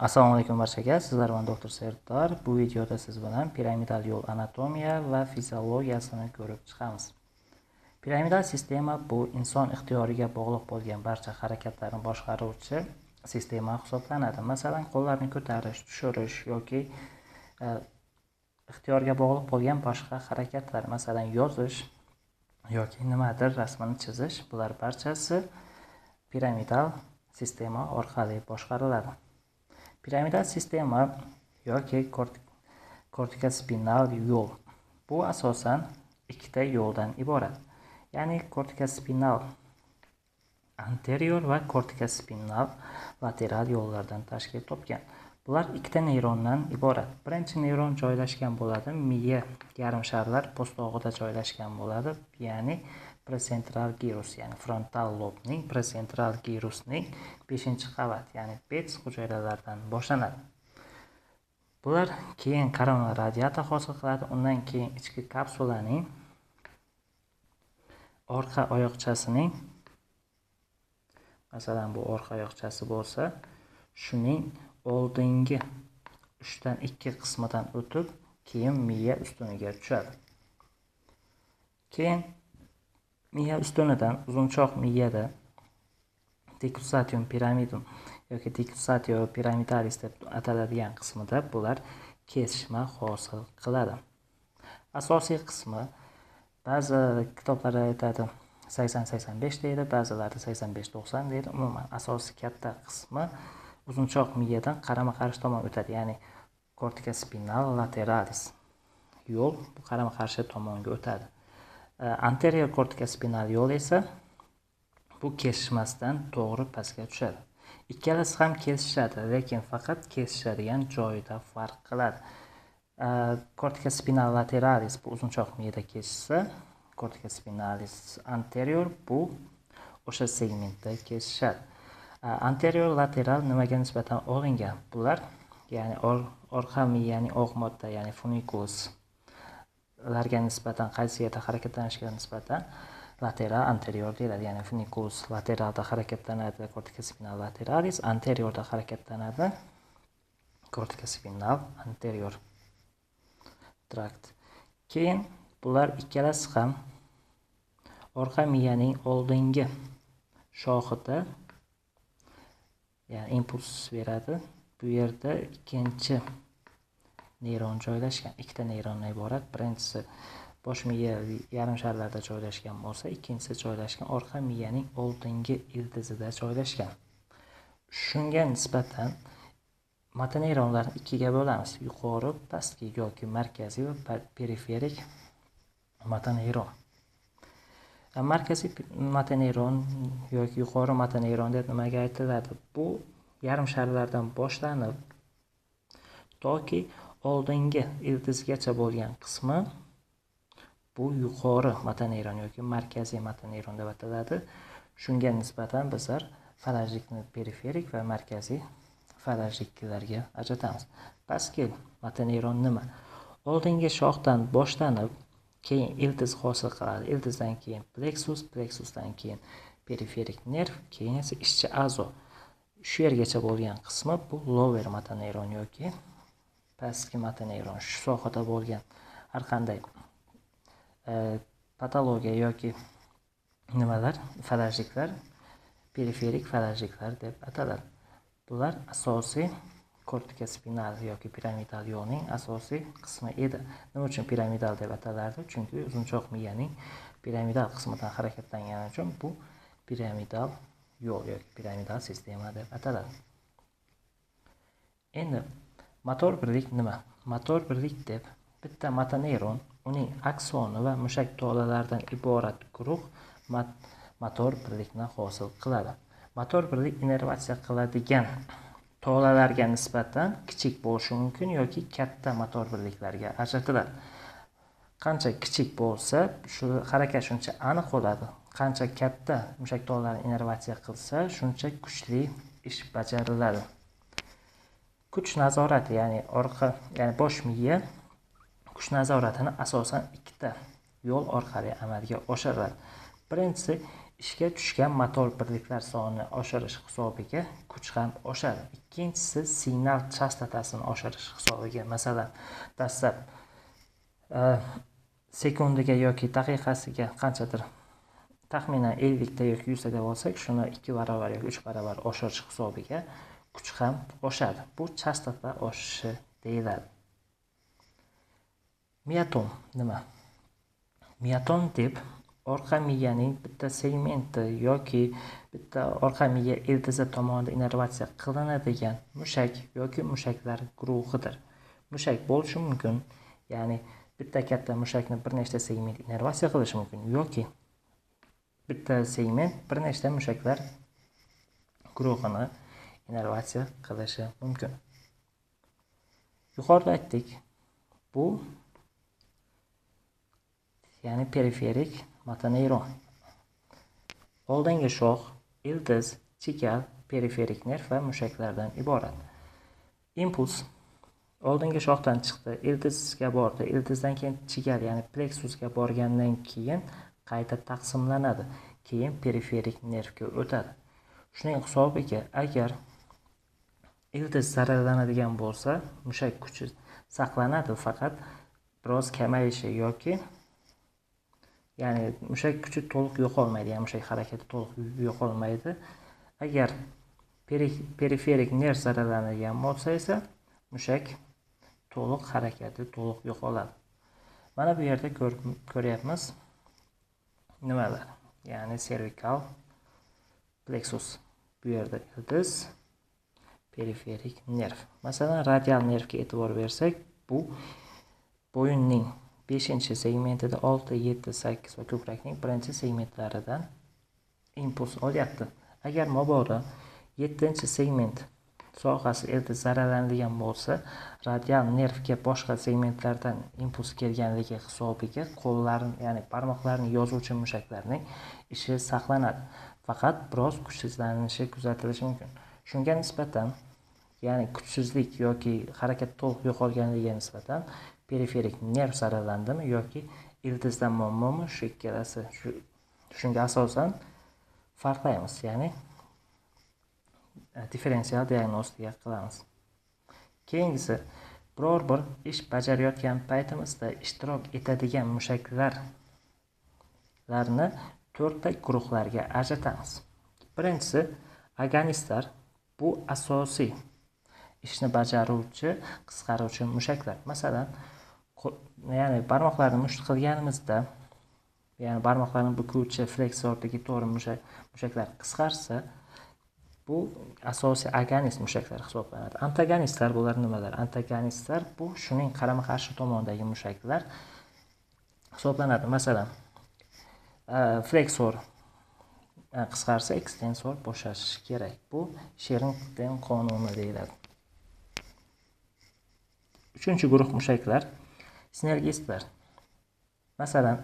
Assalomu alaykum barchaga. Sizlar bilan doktor Serdor. Bu videoda siz bilan piramidal yo'l anatomiya va fiziologiyasini ko'rib chiqamiz. Piramidal sistema bu inson ixtiyoriga bog'liq bo'lgan barcha harakatlarni boshqaruvchi sistema hisoblanadi. Masalan, qo'llarni ko'tarish, tushirish yoki ixtiyorga bog'liq bo'lgan boshqa harakatlar, masalan, yozish yoki nimadir rasmini chizish, bular barchasi piramidal sistema orqali boshqariladi. Piramidal sistema yoki kortikospinal yo'l bu asosan ikkita yo'ldan iborat. Ya'ni kortikospinal anterior va kortikospinal lateral yo'llardan tashkil topgan. Bular ikkita neyrondan iborat. Birinchi neyron joylashgan bo'ladi, miya yarim sharlar po'stlog'ida joylashgan bo'ladi, ya'ni presentral gyrus, ya'ni frontal lobning presentral gyrusning 5-qavat, ya'ni bets hujayralaridan boshlanadi. Bular keyin koronal radiator hosil qiladi, undan keyin ichki kapsulaning orqa oyoqchasining, masalan bu orqa oyoqchasi bo'lsa, shuning oldingi 3/2 qismidan o'tib, keyin miya ustuniga tushadi. Keyin miya ustunidan uzunchoq miyada decussatium pyramidum yoki decussatio pyramidalis deb ataladigan qismida bular kesishma hosil qiladi. Asosiy qismi ba'zi kitoblarda aytadi 80-85 deydi, ba'zilarda 85-90 deydi. Umuman asosiy katta qismi uzunchoq miyadan qarama-qarshi tomon o'tadi, ya'ni kortikospinal lateralis yo'l bu qarama-qarshi tomonga o'tadi. Anterior kortikospinal yo'l esa bu kesishmasdan to'g'ri pastga tushadi. Ikkalasi ham kesishadi, lekin faqat kesishadigan joyida farq qiladi. Kortikospinal lateralis bu uzunchoq miyada kesishsa, kortikospinalis anterior bu o'sha segmentda kesishadi. Anterior lateral nimaga nisbatan olingan? Bular ya'ni orqa miyaning oq modda, ya'ni funiculus larga nisbatan qaysi yerda harakatlanishiga nisbatan lateral anterior deyiladi. Ya'ni funiculus lateralda harakatlanadi kortikospinal lateralis, anteriorda harakatlanadi kortikospinal anterior trakt. Keyin bular ikkalasi ham orqa miyaning oldingi shoxida, ya'ni impuls beradi. Bu yerda ikkinchi neyron joylashgan, ikkita neyrondan iborat. Birinchisi bosh miya yarim sharlarda joylashgan bo'lsa, ikkinchisi joylashgan orqa miyaning oldingi ildizida joylashgan. Shunga nisbatan motoneyronlarni ikkiga bo'lamiz: yuqori, pastki yoki markaziy va periferik motoneyron. Markaziy motoneyron yoki yuqori motoneyron deb nimaga aytiladi? Bu yarim sharlardan boshlanib toki oldingi ildizgacha bo'lgan qismi bu yuqori motoneyron yoki markaziy motoneyron deb ataladi. Shunga nisbatan bizlar falajlikni periferik va markaziy falajliklarga ajratamiz. Pastki motoneyron nima? Oldingi shoxdan boshlanib, keyin ildiz hosil qiladi. Ildizdan keyin plexus, plexusdan keyin periferik nerv, keyin esa ishchi a'zo. Shu yergacha bo'lgan qismi bu lower motoneyron yoki pastki motoneyron. Shu sohada bo'lgan har qanday patologiya yoki nimalar, falajliklar periferik falajliklar deb ataladi. Bular asosiy kortikospinal yoki piramidal yo'lning asosiy qismi edi. Nima uchun piramidal deb atalardi? Chunki uzunchoq miyaning piramidal qismidan harakatlangani uchun bu piramidal yo'l yoki piramidal sistema deb ataladi. Endi motor birlik nima? Motor birlik deb bitta motoneyron, uning aksoni va mushak tolalaridan iborat guruh motor birlikni hosil qiladi. Motor birlik innervatsiya qiladigan tolalarga nisbatan kichik bo'lishi mumkin yoki katta motor birliklarga ajratiladi. Qancha kichik bo'lsa, shu harakat shuncha aniq bo'ladi. Qancha katta mushak tolalarini innervatsiya qilsa, shuncha kuchli ish bajariladi. Kuch nazorati, ya'ni bosh miya kuch nazoratini asosan ikkita yo'l orqali amalga oshiradi. Birinchisi ishga tushgan motor birliklar sonini oshirish hisobiga kuch ham oshadi. Ikkinchisi signal chastotasini oshirish hisobiga, masalan, dastlab sekundiga yoki daqiqasiga qanchadir taxminan 50 ta yoki 100 ta deb olsak, shuni 2 barobar yoki 3 barobar oshirish hisobiga kuch ham oshadi. Bu chastota oshishi deyiladi. Miyaton nima? Miyaton deb orqa miyaning bitta segmenti yoki bitta orqa miya ildizi tomonidan innervatsiya qilinadigan mushak yoki mushaklar guruhidir. Mushak bo'lishi mumkin, ya'ni bitta katta mushakni bir nechta segment innervatsiya qilishi mumkin yoki bitta segment bir nechta mushaklar guruhini innervatsiya qilishi mumkin. Yuqorida aytdik, bu ya'ni periferik motoneyron. Oldingi shox, ildiz, chikal, periferik nerv va mushaklardan iborat. Impuls oldingi shoxdan chiqdi, ildizga bordi, ildizdan keyin chikal, ya'ni pleksusga borgandan keyin qayta taqsimlanadi, keyin periferik nervga o'tadi. Shuning hisobiga agar ildiz zararlanadigan bo'lsa, mushak kuchi saqlanadi, faqat biroz kamayishi yoki ya'ni mushak kuchi to'liq yo'qolmaydi, ya'ni mushak harakati to'liq yo'qolmaydi. Agar periferik nerv zararlanadigan bo'lsa esa mushak to'liq harakati to'liq yo'qoladi. Mana bu yerda ko'ryapmiz nimalar? Ya'ni cervical plexus. Bu yerda ildiz, periferik nerv. Masalan, radial nervga e'tibor bersak, bu bo'yinning 5-segmentida 6, 7, 8 va ko'krakning 1-segmentlaridan impuls olyapti. Agar mabodo 7-segment sohasi ildiz zararlanadigan bo'lsa, radial nervga boshqa segmentlardan impuls kelganligi hisobiga qo'llarning, ya'ni barmoqlarning yozuvchi mushaklarning ishi saqlanadi. Faqat biroz kuchsizlanishi kuzatilishi mumkin. Shunga nisbatan, ya'ni kuchsizlik yoki harakat to'liq yo'qolganligiga nisbatan periferik nerv zararlandimi yoki ildizda muammomi, shu ikkalasi, shunga asosan farqlaymiz, ya'ni differensial diagnostika qilamiz. Keyingisi, biror bir ish bajarayotgan paytimizda ishtirok etadigan mushaklarni 4 ta guruhlarga ajratamiz. Birinchisi agonistlar. Bu asosiy ishni bajaruvchi, qisqaruvchi mushaklar. Masalan, ya'ni barmoqlarni musht qilganimizda, ya'ni barmoqlarni bukuvchi fleksor digitor mushaklar qisqarsa, bu asosiy agonist mushaklar hisoblanadi. Antagonistlar bular nimalar? Antagonistlar bu shuning qarama-qarshi tomondagi mushaklar hisoblanadi. Masalan, fleksor qisqarsa, ekstensor bo'shashi kerak. Bu Sherrington qonuni deyiladi. 3-guruh mushaklar sinergistlar. Masalan,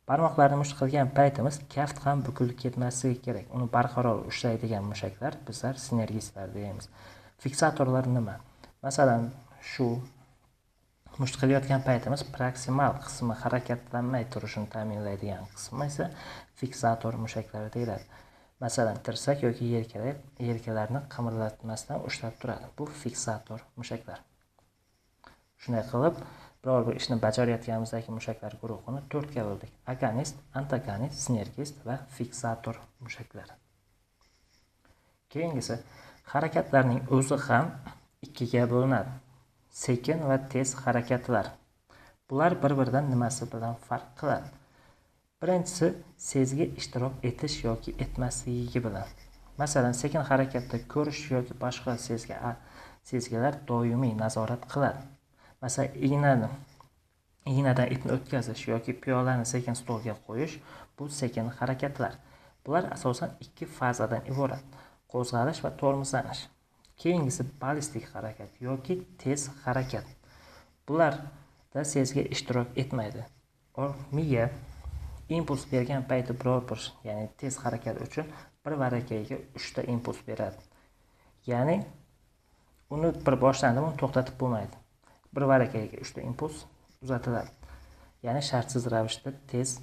barmoqlarni musht qilgan paytimiz kaft ham bukilib ketmasligi kerak. Uni barqaror ushlaydigan mushaklar bizlar sinergistlar deymiz. Fiksatorlar nima? Masalan, shu musht qilayotgan paytimiz proksimal qismi harakatlanmay turishini ta'minlaydigan qismi esa fiksator mushaklari deyiladi. Masalan, tirsak yoki yelkalarni qimirlatmasdan ushlab turadi. Bu fiksator mushaklar. Shunday qilib, biror bir ishni bajarayotganimizdagi mushaklar guruhini 4 ga bo'ldik. Agonist, antagonist, sinergist va fiksator mushaklar. Keyingisi, harakatlarning o'zi ham 2 ga bo'linadi. Sekin va tez harakatlar. Bular bir-biridan nimasi bilan farq qiladi? Birinchisi, sezgi ishtirok etish yoki etmasligi bilan. Masalan, sekin harakatda ko'rish yoki boshqa sezgilar doimiy nazorat qiladi. Masalan, ignadan ipni o'tkazish yoki piyolani sekin stolga qo'yish bu sekin harakatlar. Bular asosan 2 fazadan iborat: qo'zg'alish va tormozlanish. Keyingisi ballistik harakat yoki tez harakat. Bularda sezgi ishtirok etmaydi. Miya impuls bergan payti biror bir, ya'ni tez harakat uchun bir varakayiga 3 ta impuls beradi. Ya'ni uni bir boshlanib, uni to'xtatib bo'lmaydi. Bir varakayiga 3 ta impuls uzatiladi. Ya'ni shartsiz ravishda tez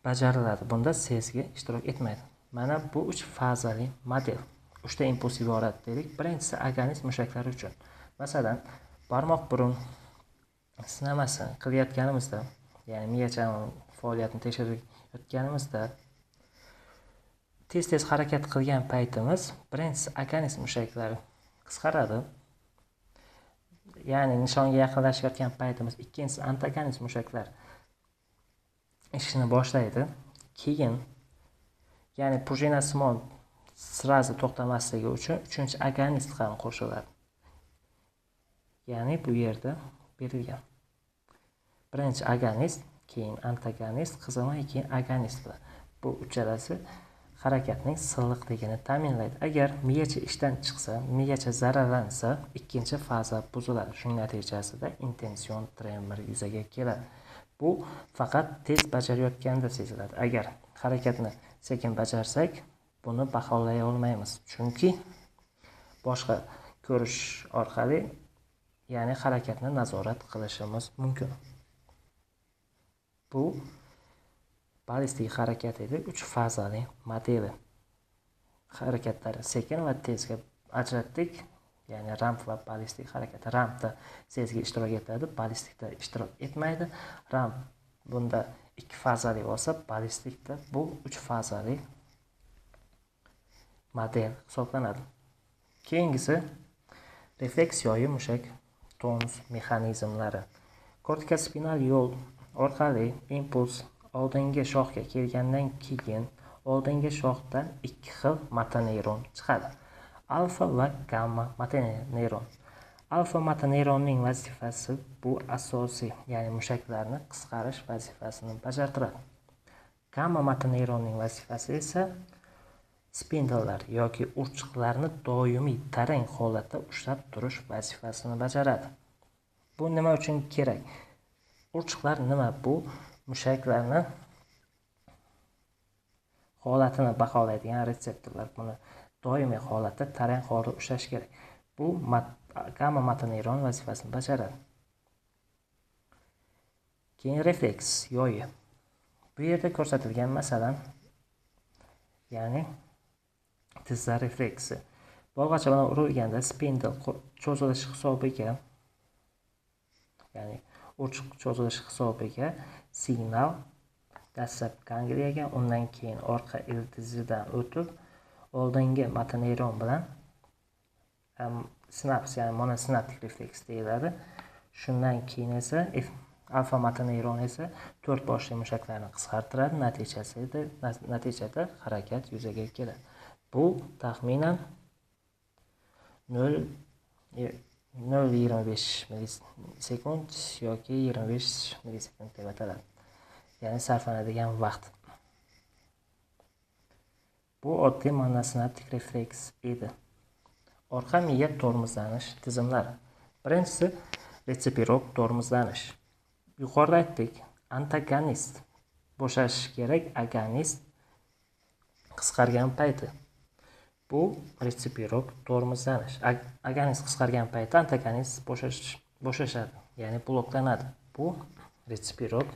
bajariladi. Bunda sezgi ishtirok etmaydi. Mana bu 3 fazali model. 3 ta impuls iborati dedik. Birinchisi agonist mushaklari uchun. Masalan, barmoq burun sinamasi qilayotganimizda, ya'ni miya faoliyatini tekshirayotganimizda tez harakat qilgan paytimiz, birinchisi agonist mushaklari qisqaradi. Ya'ni nishonga yaqinlashayotgan paytimiz, ikkinchisi antagonist mushaklar ishini boshlaydi. Keyin ya'ni prujinasimon srazi to'xtamasligi uchun uchinchi agonist ham qo'shiladi. Ya'ni bu yerda berilgan. Birinchi agonist, keyin antagonist, qizilma, keyin agonist. Bu uchalasi harakatning silliqligini ta'minlaydi. Agar miyacha ishdan chiqsa, miyacha zararlansa, ikkinchi faza buziladi. Shuning natijasida intension tremor yuzaga keladi. Bu faqat tez bajarayotganda seziladi. Agar harakatni sekin bajarsak, buni baholay olmaymiz. Chunki boshqa ko'rish orqali, ya'ni harakatni nazorat qilishimiz mumkin. Bu ballistik harakat edi, 3 fazali modeli. Harakatlari sekin va tezga ajratdik. Ya'ni ramp va ballistik harakat. Rampda sezgi ishtirok etadi, ballistikda ishtirok etmaydi. Ramp bunda 2 fazali bo'lsa, ballistikda bu 3 fazali model hisoblanadi. Keyingisi refleks yoyi mushak tonus mexanizmlari. Kortikospinal yo'l orqali impuls oldingi shoxga kelgandan keyin oldingi shoxdan 2 xil motoneyron chiqadi. Alfa va gamma motoneyron. Alfa motoneyronning vazifasi bu asosiy, ya'ni mushaklarni qisqarish vazifasini bajartiradi. Gamma motoneyronning vazifasi esa spindllar yoki urchiqlarni doimiy tarang holatda ushlab turish vazifasini bajaradi. Bu nima uchun kerak? Urchiqlar nima? Bu mushaklarni holatini baholaydigan retseptorlar. Buni doimiy holatda tarang holda ushlash kerak. Bu gamma motoneyron vazifasini bajaradi. Keyin refleks yoyi. Bu yerda ko'rsatilgan masalan, ya'ni tizza refleksi. Bolg'acha bilan urilganda spindl cho'zilishi hisobiga, ya'ni urchiq cho'zilishi hisobiga signal dastlab gangliyaga, undan keyin orqa ildizidan o'tib, oldingi motoneyron bilan sinaps, ya'ni monosinaptik refleks deyiladi. Shundan keyin esa alfa motoneyron esa 4 boshli mushaklarni qisqartiradi, natijada harakat yuzaga keladi. Bu taxminan 0,25 millisekund yoki 25 millisekund deb ataladi. Ya'ni sarflanadigan vaqt. Bu oddiy monosinaptik refleks edi. Orqa miya tormozlanish tizimlari. Birinchisi retsipirok tormozlanish. Yuqorida aytdik, antagonist bo'shash kerak, agonist qisqargan payti. Bu retsipirok tormozlanish. Agonist qisqargan payti antagonist bo'shashadi, ya'ni bloklanadi. Bu retsipirok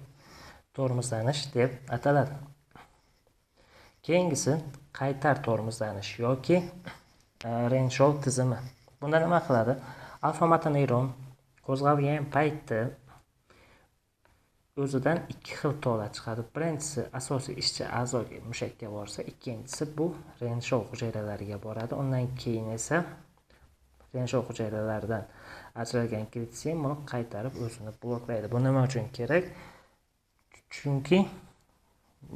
tormozlanish deb ataladi. Keyingisi qaytar tormozlanish yoki Renshaw tizimi. Bunda nima qiladi? Alfa motoneyron qo'zg'algan paytda o'zidan 2 xil tola chiqadi. Birinchisi asosiy ishchi a'zoga mushakka borsa, ikkinchisi bu Renshaw hujayralariga boradi. Undan keyin esa Renshaw hujayralaridan ajralgan glitsin buni qaytarib o'zini bloklaydi. Bu nima uchun kerak? Chunki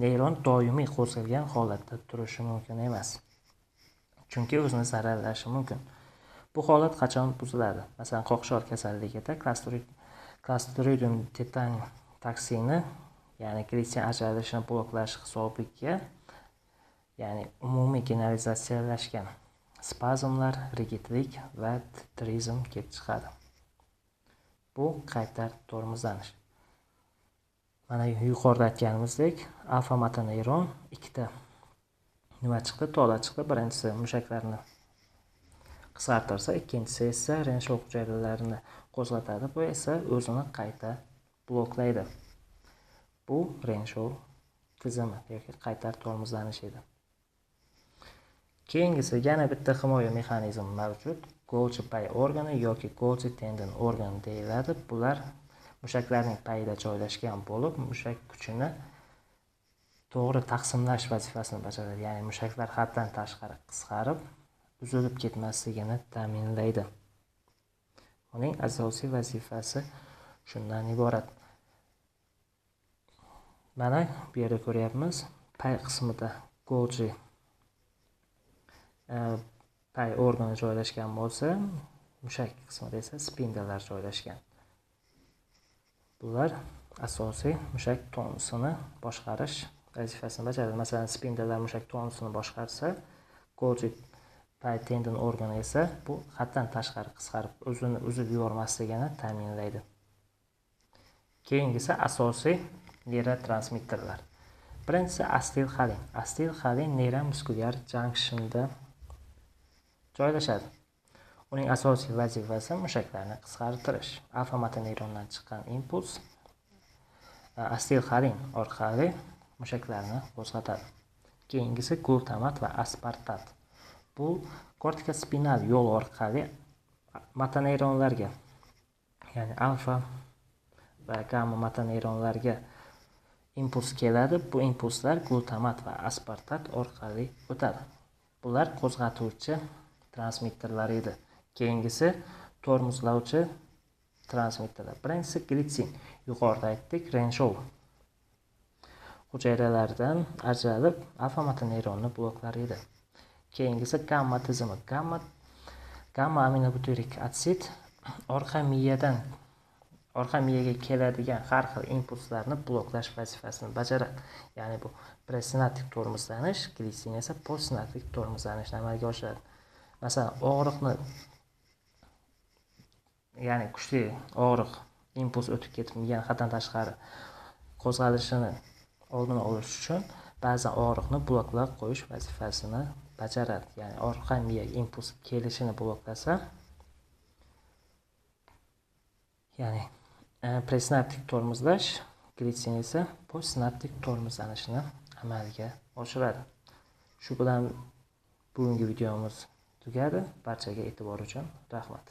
neyron doimiy qo'zg'algan holatda turishi mumkin emas. Chunki o'zini zararlashi mumkin. Bu holat qachon buziladi? Masalan, qo'qshor kasalligida Clostridium tetani toksini, ya'ni glitsin ajralishini bloklash hisobiga, ya'ni umumiy generalizatsiyalashgan spazmlar, rigidlik va titrizm kelib chiqadi. Bu qaytar tormozlanish. Mana yuqorida aytganimizdek, alfa motoneyron 2 ta nima chiqdi? Tola chiqdi. Birinchisi mushaklarni qisqartirsa, ikkinchisi esa Renshaw hujayralarini qo'zg'atadi. Bu esa o'zini qayta bloklaydi. Bu Renshaw tizimi yoki qaytar tormozlanish edi. Keyingisi yana bitta himoya mexanizmi mavjud. Golgi pay organi yoki Golgi tendon organi deyiladi. Bular mushaklarning payida joylashgan bo'lib, mushak kuchini to'g'ri taqsimlash vazifasini bajaradi. Ya'ni mushaklar haddan tashqari qisqarib, uzilib ketmasligini ta'minlaydi. Uning asosiy vazifasi shundan iborat. Mana bu yerda ko'ryapmiz, pay qismida Golgi pay organi joylashgan bo'lsa, mushak qismida esa spindellar joylashgan. Bular asosiy mushak tonusini boshqarish vazifasini bajaradi. Masalan, spindellar mushak tonusini boshqarsa, Golgi pay tendon organi esa bu haddan tashqari qisqarib, uzib yubormasligini ta'minlaydi. Keyingisi asosiy neyrotransmitterlar. Birinchisi astilxolin. Astilxolin neyromuskulyar junctionda joylashadi. Uning asosiy vazifasi mushaklarni qisqartirish. Alfa motoneyrondan chiqqan impuls astilxolin orqali mushaklarni qo'zg'atadi. Keyingisi glutamat va aspartat. Bu kortikospinal yo'l orqali motoneyronlarga, ya'ni alfa va gamma motoneyronlarga impuls keladi. Bu impulslar glutamat va aspartat orqali o'tadi. Bular qo'zg'atuvchi transmitterlar edi. Keyingisi tormozlovchi transmitterlar. Birinchisi glitsin. Yuqorida aytdik, Renshaw hujayralardan ajralib alfa motoneyronni bloklar edi. Keyingisi gamma tizimi. Gamma aminobutyrik oksid orqa miyaga keladigan har xil impulslarni bloklash vazifasini bajaradi. Ya'ni bu presinaptik tormozlanish, glitsin esa postsinaptik tormozlanishni amalga oshiradi. Masalan, og'riqni, ya'ni kuchli og'riq impuls o'tib ketmagan haddan tashqari qo'zg'alishini oldini olish uchun ba'zan og'riqni bloklab qo'yish vazifasini bajaradi. Ya'ni orqa miyaga impuls kelishini bloklasa, ya'ni presinaptik tormozlash, glitsin esa postsinaptik tormozlanishni amalga oshiradi. Shu bilan bugungi videomiz tugadi. Barchaga e'tibor uchun rahmat.